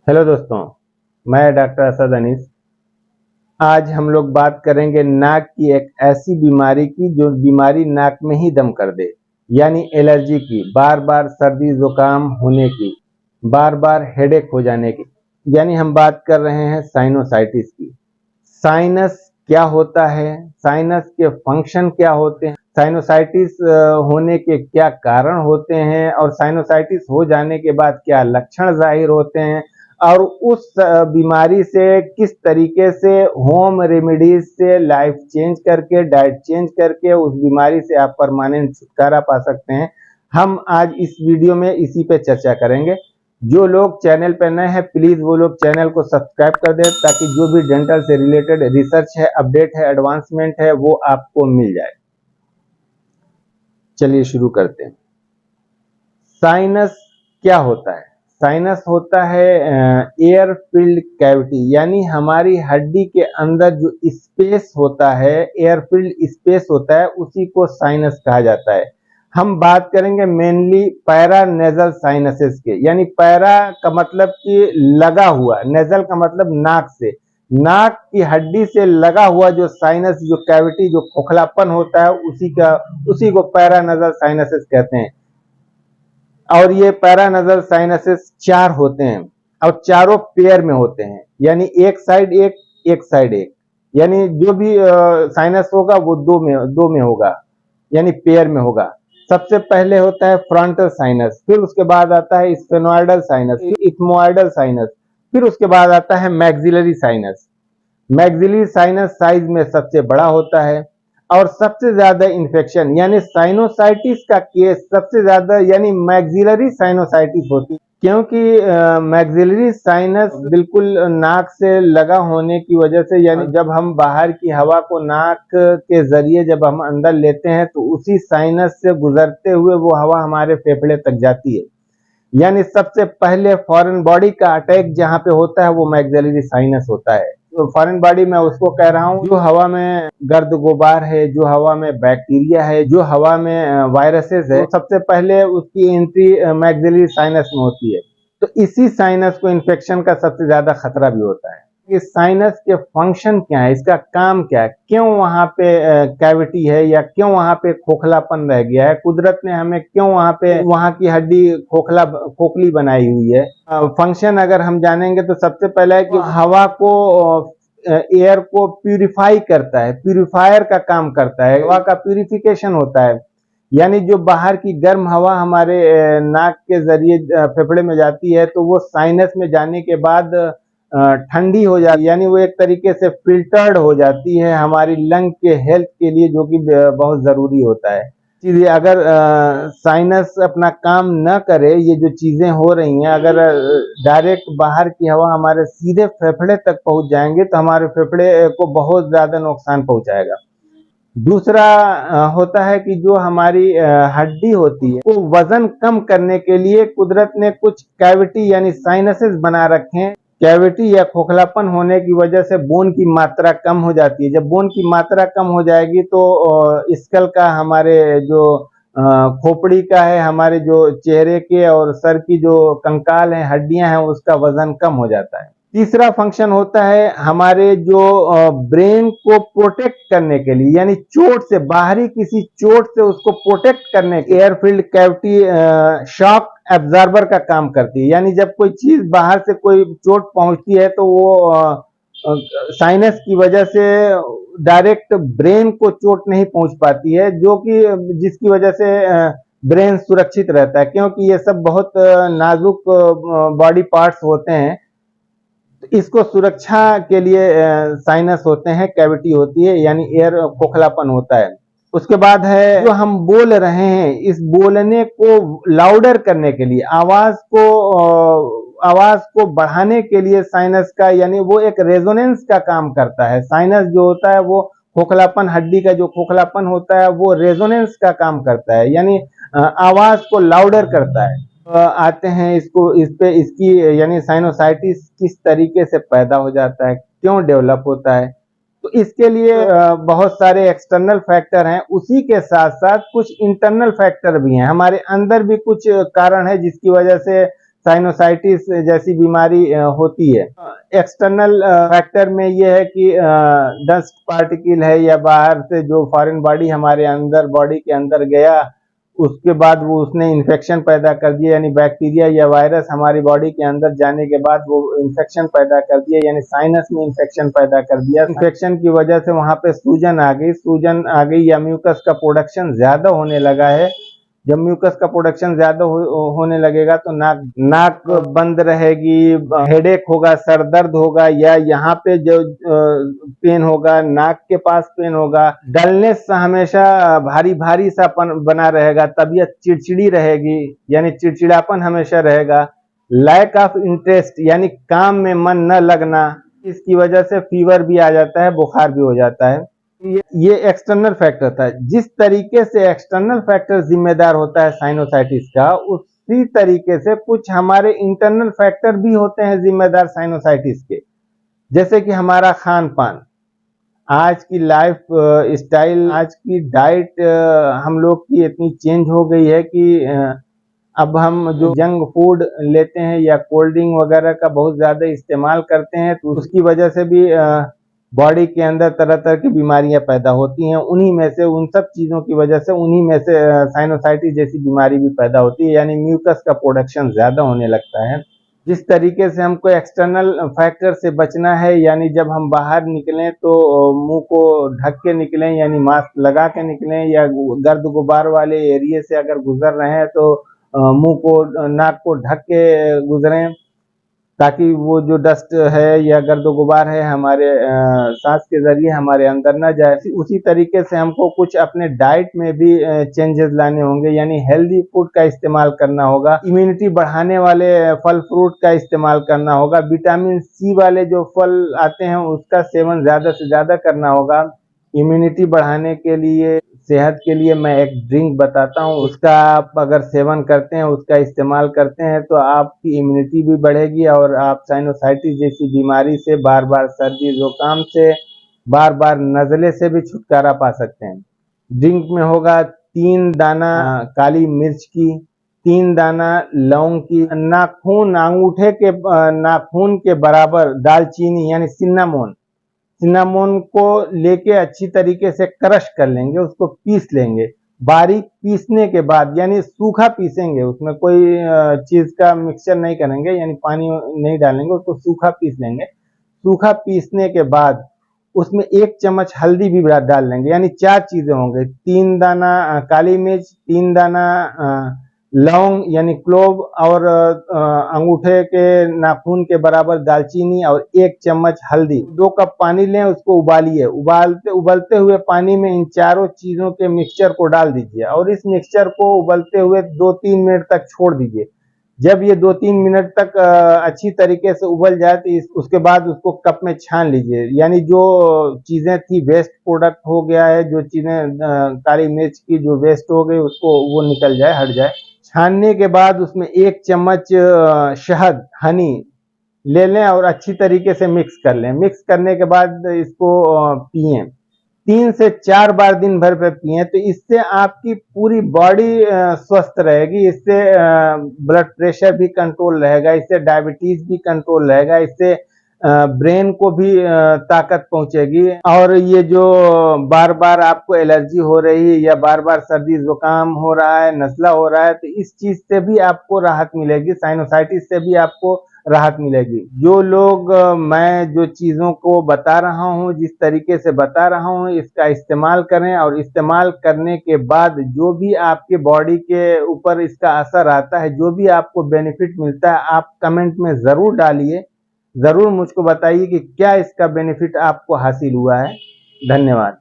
Hello दोस्तों, मैं doctor Asad Anees. आज हम लोग बात करेंगे नाक की एक ऐसी बीमारी की जो बीमारी नाक में ही दम कर दे, यानी एलर्जी की, बार बार सर्दी जुकाम होने की, बार बार हेडेक हो जाने की, यानी हम बात कर रहे हैं साइनोसाइटिस की। साइनस क्या होता है, साइनस के फंक्शन क्या होते हैं, साइनोसाइटिस होने के क्या कारण होते हैं और साइनोसाइटिस हो जाने के बाद क्या लक्षण जाहिर होते हैं और उस बीमारी से किस तरीके से होम रेमेडीज से लाइफ चेंज करके, डाइट चेंज करके उस बीमारी से आप परमानेंट छुटकारा पा सकते हैं। हम आज इस वीडियो में इसी पे चर्चा करेंगे। जो लोग चैनल पर नए हैं प्लीज वो लोग चैनल को सब्सक्राइब कर दें ताकि जो भी डेंटल से रिलेटेड रिसर्च है, अपडेट है, एडवांसमेंट है वो आपको मिल जाए। चलिए शुरू करते हैं। साइनस क्या होता है? साइनस होता है एयर फिल्ड कैविटी, यानी हमारी हड्डी के अंदर जो स्पेस होता है, एयर फिल्ड स्पेस होता है, उसी को साइनस कहा जाता है। हम बात करेंगे मेनली पैरानेजल साइनसेस के, यानी पैरा का मतलब कि लगा हुआ, नेजल का मतलब नाक से, नाक की हड्डी से लगा हुआ जो साइनस, जो कैविटी, जो खोखलापन होता है, उसी को पैरानेजल साइनसेस कहते हैं। और ये पैरानेजल साइनसेस 4 होते हैं और चारों पेयर में होते हैं, यानी एक साइड एक साइड एक, यानी जो भी साइनस होगा वो दो में होगा, यानी पेयर में होगा। सबसे पहले होता है फ्रंटल साइनस, फिर उसके बाद आता है स्फेनोइडल साइनस, फिर इथमोइडल साइनस, फिर उसके बाद आता है maxillary sinus. Maxillary sinus size में सबसे बड़ा होता है और सबसे ज्यादा इन्फेक्शन, यानी साइनोसाइटिस का केस सबसे ज्यादा यानी मैक्सिलरी साइनोसाइटिस होती है, क्योंकि मैक्सिलरी साइनस बिल्कुल नाक से लगा होने की वजह से, यानी जब हम बाहर की हवा को नाक के जरिए जब हम अंदर लेते हैं तो उसी साइनस से गुजरते हुए वो हवा हमारे फेफड़े तक जाती है। यानी सबसे पहले फॉरेन बॉडी का अटैक जहां पे होता है वो मैक्सिलरी साइनस होता है। तो फॉरेन बॉडी में उसको कह रहा हूँ जो हवा में गर्द गुबार है, जो हवा में बैक्टीरिया है, जो हवा में वायरसेस है, तो सबसे पहले उसकी एंट्री मैक्सिलरी साइनस में होती है। तो इसी साइनस को इन्फेक्शन का सबसे ज्यादा खतरा भी होता है। इस साइनस के फंक्शन क्या है, इसका काम क्या है, क्यों वहां पे कैविटी है या क्यों वहां पे खोखलापन रह गया है, कुदरत ने हमें क्यों वहां पे वहां की हड्डी खोखली बनाई हुई है। फंक्शन अगर हम जानेंगे तो सबसे पहला है कि हवा को, एयर को प्यूरिफाई करता है, प्यूरिफायर का काम करता है, हवा का प्यूरिफिकेशन होता है। यानी जो बाहर की गर्म हवा हमारे नाक के जरिए फेफड़े में जाती है तो वो साइनस में जाने के बाद ठंडी हो जाती है, यानी वो एक तरीके से फिल्टर्ड हो जाती है हमारी लंग के हेल्थ के लिए, जो कि बहुत जरूरी होता है। चीजें अगर साइनस अपना काम न करे, ये जो चीजें हो रही हैं, अगर डायरेक्ट बाहर की हवा हमारे सीधे फेफड़े तक पहुंच जाएंगे तो हमारे फेफड़े को बहुत ज्यादा नुकसान पहुंचाएगा। दूसरा होता है कि जो हमारी हड्डी होती है वो वजन कम करने के लिए कुदरत ने कुछ कैविटी यानी साइनसेस बना रखे हैं। कैविटी या खोखलापन होने की वजह से बोन की मात्रा कम हो जाती है। जब बोन की मात्रा कम हो जाएगी तो स्कल का, हमारे जो खोपड़ी का है, हमारे जो चेहरे के और सर की जो कंकाल है, हड्डियां हैं, उसका वजन कम हो जाता है। तीसरा फंक्शन होता है हमारे जो ब्रेन को प्रोटेक्ट करने के लिए, यानी चोट से, बाहरी किसी चोट से उसको प्रोटेक्ट करने के, air field cavity shock absorber का काम करती है। यानी जब कोई चीज बाहर से कोई चोट पहुंचती है तो वो साइनस की वजह से डायरेक्ट ब्रेन को चोट नहीं पहुंच पाती है, जो कि जिसकी वजह से ब्रेन सुरक्षित रहता है, क्योंकि ये सब बहुत नाजुक बॉडी पार्ट्स होते हैं। इसको सुरक्षा के लिए साइनस होते हैं, कैविटी होती है, यानी एयर खोखलापन होता है। उसके बाद है जो हम बोल रहे हैं, इस बोलने को लाउडर करने के लिए, आवाज को बढ़ाने के लिए साइनस का, यानी वो एक रेजोनेंस का काम करता है। साइनस जो होता है वो खोखलापन, हड्डी का जो खोखलापन होता है वो रेजोनेंस का काम करता है, यानी आवाज को लाउडर करता है। आते हैं इसकी यानी साइनोसाइटिस किस तरीके से पैदा हो जाता है, क्यों डेवलप होता है। तो इसके लिए बहुत सारे एक्सटर्नल फैक्टर हैं, उसी के साथ साथ कुछ इंटरनल फैक्टर भी हैं, हमारे अंदर भी कुछ कारण है जिसकी वजह से साइनोसाइटिस जैसी बीमारी होती है। एक्सटर्नल फैक्टर में ये है कि डस्ट पार्टिकल है या बाहर से जो फॉरेन बॉडी हमारे अंदर बॉडी के अंदर गया, उसके बाद वो उसने इन्फेक्शन पैदा कर दिया, यानी बैक्टीरिया या वायरस हमारी बॉडी के अंदर जाने के बाद वो इन्फेक्शन पैदा कर दिया, यानी साइनस में इन्फेक्शन पैदा कर दिया। इन्फेक्शन की वजह से वहां पे सूजन आ गई या म्यूकस का प्रोडक्शन ज्यादा होने लगा है। जब म्यूकस का प्रोडक्शन ज्यादा होने लगेगा तो नाक बंद रहेगी, हेडेक होगा, सर दर्द होगा, या यहाँ पे जो पेन होगा, नाक के पास पेन होगा, डलनेस हमेशा भारी भारी सा बना रहेगा, तबीयत चिड़चिड़ी रहेगी यानी चिड़चिड़ापन हमेशा रहेगा, लैक ऑफ इंटरेस्ट यानी काम में मन न लगना, इसकी वजह से फीवर भी आ जाता है, बुखार भी हो जाता है। ये एक्सटर्नल फैक्टर था। जिस तरीके से एक्सटर्नल फैक्टर जिम्मेदार होता है साइनोसाइटिस का, उसी तरीके से कुछ हमारे इंटरनल फैक्टर भी होते हैं जिम्मेदार साइनोसाइटिस के। जैसे कि हमारा खान पान, आज की लाइफ स्टाइल, आज की डाइट हम लोग की इतनी चेंज हो गई है कि अब हम जो जंक फूड लेते हैं या कोल्ड ड्रिंक वगैरह का बहुत ज्यादा इस्तेमाल करते हैं, तो उसकी वजह से भी बॉडी के अंदर तरह तरह की बीमारियां पैदा होती हैं। उन्हीं में से, उन सब चीजों की वजह से उन्हीं में से साइनोसाइटिस जैसी बीमारी भी पैदा होती है, यानी म्यूकस का प्रोडक्शन ज्यादा होने लगता है। जिस तरीके से हमको एक्सटर्नल फैक्टर से बचना है, यानी जब हम बाहर निकलें तो मुंह को ढक के निकलें, यानी मास्क लगा के निकलें, या गर्द गुबार वाले एरिया से अगर गुजर रहे हैं तो मुंह को, नाक को ढक के गुजरें, ताकि वो जो डस्ट है या गर्द गुबार है हमारे सांस के जरिए हमारे अंदर न जाए। उसी तरीके से हमको कुछ अपने डाइट में भी चेंजेस लाने होंगे, यानी हेल्दी फूड का इस्तेमाल करना होगा, इम्यूनिटी बढ़ाने वाले फल फ्रूट का इस्तेमाल करना होगा, विटामिन सी वाले जो फल आते हैं उसका सेवन ज़्यादा से ज़्यादा करना होगा। इम्यूनिटी बढ़ाने के लिए, सेहत के लिए मैं एक ड्रिंक बताता हूँ, उसका आप अगर सेवन करते हैं, उसका इस्तेमाल करते हैं तो आपकी इम्यूनिटी भी बढ़ेगी और आप साइनोसाइटिस जैसी बीमारी से, बार बार सर्दी जुकाम से, बार बार नज़ले से भी छुटकारा पा सकते हैं। ड्रिंक में होगा 3 दाना काली मिर्च की, 3 दाना लौंग की, अंगूठे के नाखून के बराबर दालचीनी यानी सिन्नामोन को लेके अच्छी तरीके से क्रश कर लेंगे, उसको पीस लेंगे। बारीक पीसने के बाद, यानी सूखा पीसेंगे, उसमें कोई चीज का मिक्सचर नहीं करेंगे, यानी पानी नहीं डालेंगे, उसको सूखा पीस लेंगे। सूखा पीसने के बाद उसमें 1 चम्मच हल्दी भी डाल लेंगे, यानी 4 चीजें होंगे। 3 दाना काली मिर्च, 3 दाना लौंग यानी क्लोव, और अंगूठे के नाखून के बराबर दालचीनी, और 1 चम्मच हल्दी। 2 कप पानी लें, उसको उबालिए। उबलते हुए पानी में इन चारों चीजों के मिक्सचर को डाल दीजिए और इस मिक्सचर को उबलते हुए 2-3 मिनट तक छोड़ दीजिए। जब ये 2-3 मिनट तक अच्छी तरीके से उबल जाए तो उसके बाद उसको कप में छान लीजिए, यानी जो चीजें थी, वेस्ट प्रोडक्ट हो गया है, जो चीजें काली मिर्च की जो वेस्ट हो गई उसको वो निकल जाए, हट जाए। छानने के बाद उसमें 1 चम्मच शहद, हनी ले लें और अच्छी तरीके से मिक्स कर लें। मिक्स करने के बाद इसको पिएं। 3 से 4 बार दिन भर पे पिएं, तो इससे आपकी पूरी बॉडी स्वस्थ रहेगी। इससे ब्लड प्रेशर भी कंट्रोल रहेगा, इससे डायबिटीज भी कंट्रोल रहेगा, इससे ब्रेन को भी ताकत पहुंचेगी। और ये जो बार बार आपको एलर्जी हो रही है या बार बार सर्दी जुकाम हो रहा है, नज़ला हो रहा है, तो इस चीज से भी आपको राहत मिलेगी, साइनोसाइटिस से भी आपको राहत मिलेगी। जो लोग मैं जो चीज़ों को बता रहा हूँ, जिस तरीके से बता रहा हूँ, इसका इस्तेमाल करें, और इस्तेमाल करने के बाद जो भी आपके बॉडी के ऊपर इसका असर आता है, जो भी आपको बेनिफिट मिलता है, आप कमेंट में ज़रूर डालिए, ज़रूर मुझको बताइए कि क्या इसका बेनिफिट आपको हासिल हुआ है। धन्यवाद।